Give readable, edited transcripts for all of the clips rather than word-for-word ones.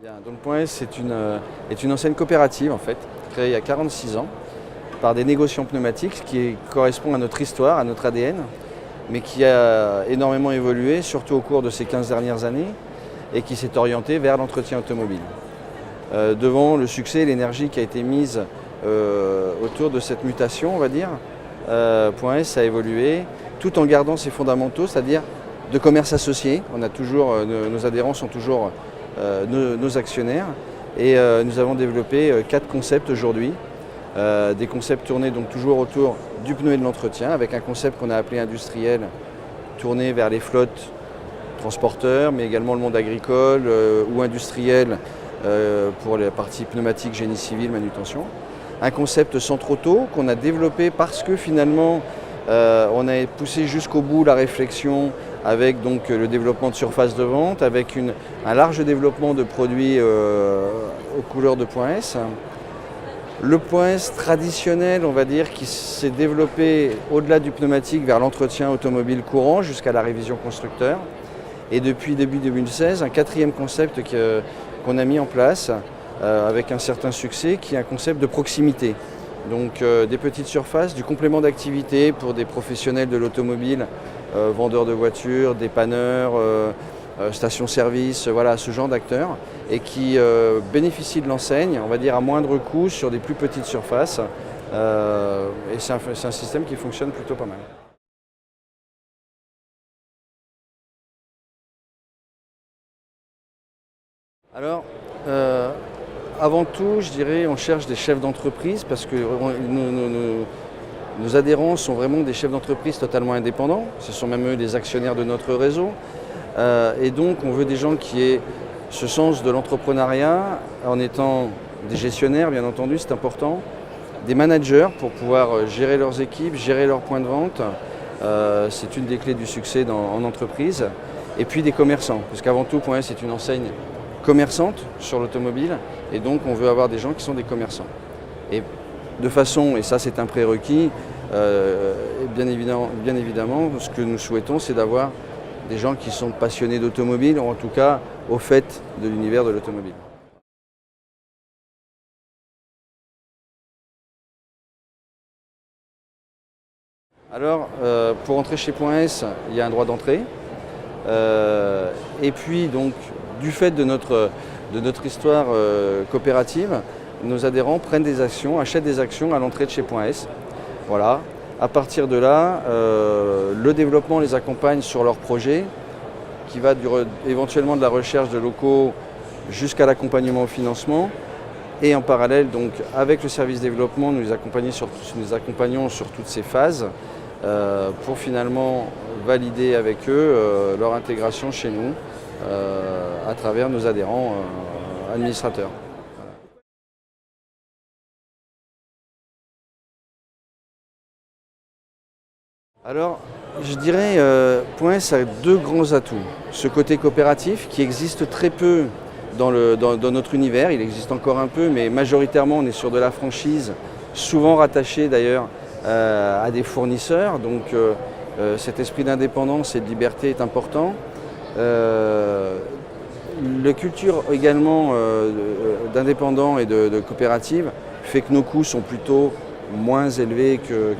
Bien, donc Point S est une ancienne coopérative en fait, créée il y a 46 ans par des négociants pneumatiques qui correspond à notre histoire, à notre ADN, mais qui a énormément évolué, surtout au cours de ces 15 dernières années, et qui s'est orienté vers l'entretien automobile. Devant le succès et l'énergie qui a été mise autour de cette mutation, on va dire, Point S a évolué tout en gardant ses fondamentaux, c'est-à-dire de commerce associé. On a toujours, nos adhérents sont toujours nos actionnaires et nous avons développé 4 concepts aujourd'hui. Des concepts tournés donc toujours autour du pneu et de l'entretien, avec un concept qu'on a appelé industriel, tourné vers les flottes transporteurs, mais également le monde agricole ou industriel pour la partie pneumatique, génie civil, manutention. Un concept centre auto qu'on a développé parce que finalement on a poussé jusqu'au bout la réflexion avec donc le développement de surfaces de vente, avec un large développement de produits aux couleurs de Point S. Le Point S traditionnel, on va dire, qui s'est développé au-delà du pneumatique vers l'entretien automobile courant jusqu'à la révision constructeur. Et depuis début 2016, un 4e concept qu'on a mis en place avec un certain succès, qui est un concept de proximité. Donc des petites surfaces, du complément d'activité pour des professionnels de l'automobile, vendeurs de voitures, dépanneurs, stations-service, voilà, ce genre d'acteurs, et qui bénéficient de l'enseigne, on va dire à moindre coût, sur des plus petites surfaces. Et c'est un système qui fonctionne plutôt pas mal. Alors, avant tout, je dirais, on cherche des chefs d'entreprise parce que nos adhérents sont vraiment des chefs d'entreprise totalement indépendants. Ce sont même eux les actionnaires de notre réseau. Et donc, on veut des gens qui aient ce sens de l'entrepreneuriat en étant des gestionnaires, bien entendu, c'est important, des managers pour pouvoir gérer leurs équipes, gérer leurs points de vente. C'est une des clés du succès en entreprise. Et puis des commerçants, parce qu'avant tout, Point S est une enseigne commerçante sur l'automobile, et donc on veut avoir des gens qui sont des commerçants. Et de façon, et ça c'est un prérequis, bien évidemment, ce que nous souhaitons, c'est d'avoir des gens qui sont passionnés d'automobile, ou en tout cas au fait de l'univers de l'automobile. Alors, pour entrer chez Point S, il y a un droit d'entrée. Et puis, donc, du fait de notre histoire coopérative, nos adhérents prennent des actions, achètent des actions à l'entrée de chez Point S. Voilà. À partir de là, le développement les accompagne sur leur projet, qui va éventuellement de la recherche de locaux jusqu'à l'accompagnement au financement. Et en parallèle, donc, avec le service développement, nous les accompagnons sur toutes ces phases pour finalement valider avec eux leur intégration chez nous à travers nos adhérents administrateurs. Alors, je dirais, Point S a 2 grands atouts. Ce côté coopératif qui existe très peu dans notre univers, il existe encore un peu, mais majoritairement on est sur de la franchise, souvent rattaché d'ailleurs à des fournisseurs, donc cet esprit d'indépendance et de liberté est important. La culture également d'indépendants et de coopératives fait que nos coûts sont plutôt moins élevés que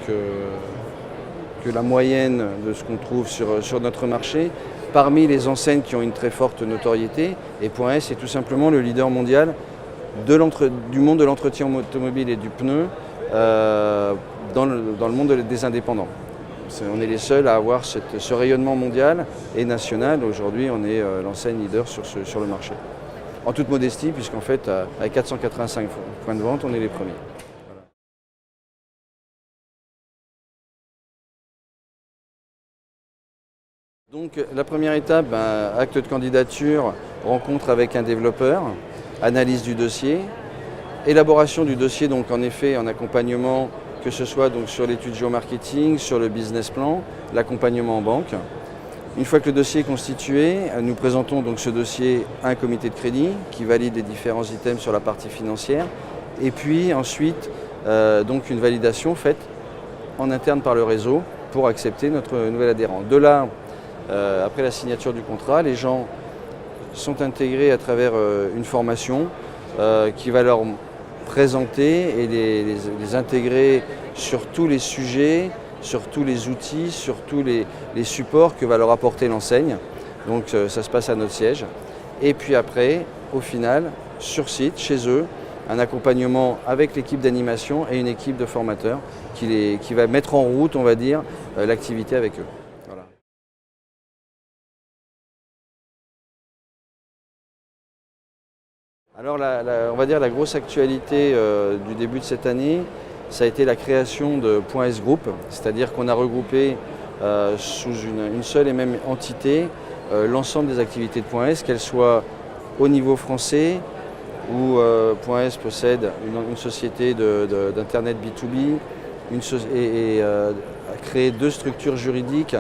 la moyenne de ce qu'on trouve sur notre marché, parmi les enseignes qui ont une très forte notoriété. Et Point S est tout simplement le leader mondial du monde de l'entretien automobile et du pneu dans le monde des indépendants. On est les seuls à avoir ce rayonnement mondial et national. Aujourd'hui, on est l'enseigne leader sur le marché. En toute modestie, puisqu'en fait, avec 485 points de vente, on est les premiers. Donc la première étape, acte de candidature, rencontre avec un développeur, analyse du dossier, élaboration du dossier, donc en effet en accompagnement, que ce soit donc sur l'étude géomarketing, sur le business plan, l'accompagnement en banque. Une fois que le dossier est constitué, nous présentons donc ce dossier à un comité de crédit qui valide les différents items sur la partie financière, et puis ensuite donc une validation faite en interne par le réseau pour accepter notre nouvel adhérent. De là, après la signature du contrat, les gens sont intégrés à travers une formation qui va leur présenter et les intégrer sur tous les sujets, sur tous les outils, sur tous les supports que va leur apporter l'enseigne. Donc ça se passe à notre siège. Et puis après, au final, sur site, chez eux, un accompagnement avec l'équipe d'animation et une équipe de formateurs qui va mettre en route, on va dire, l'activité avec eux. Voilà. Alors on va dire la grosse actualité du début de cette année, ça a été la création de Point S Group, c'est-à-dire qu'on a regroupé sous une seule et même entité l'ensemble des activités de Point S, qu'elles soient au niveau français, où Point S possède une société d'Internet B2B et a créé 2 structures juridiques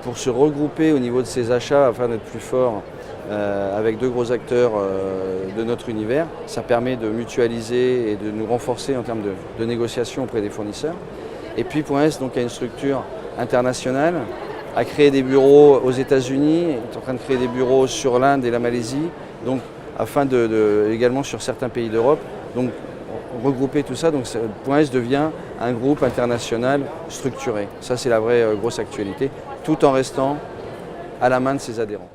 pour se regrouper au niveau de ses achats afin d'être plus fort avec 2 gros acteurs de notre univers. Ça permet de mutualiser et de nous renforcer en termes de négociation auprès des fournisseurs. Et puis Point S donc, a une structure internationale, a créé des bureaux aux États-Unis, est en train de créer des bureaux sur l'Inde et la Malaisie, donc afin également sur certains pays d'Europe. Donc regrouper tout ça, donc Point S devient un groupe international structuré. Ça c'est la vraie grosse actualité, tout en restant à la main de ses adhérents.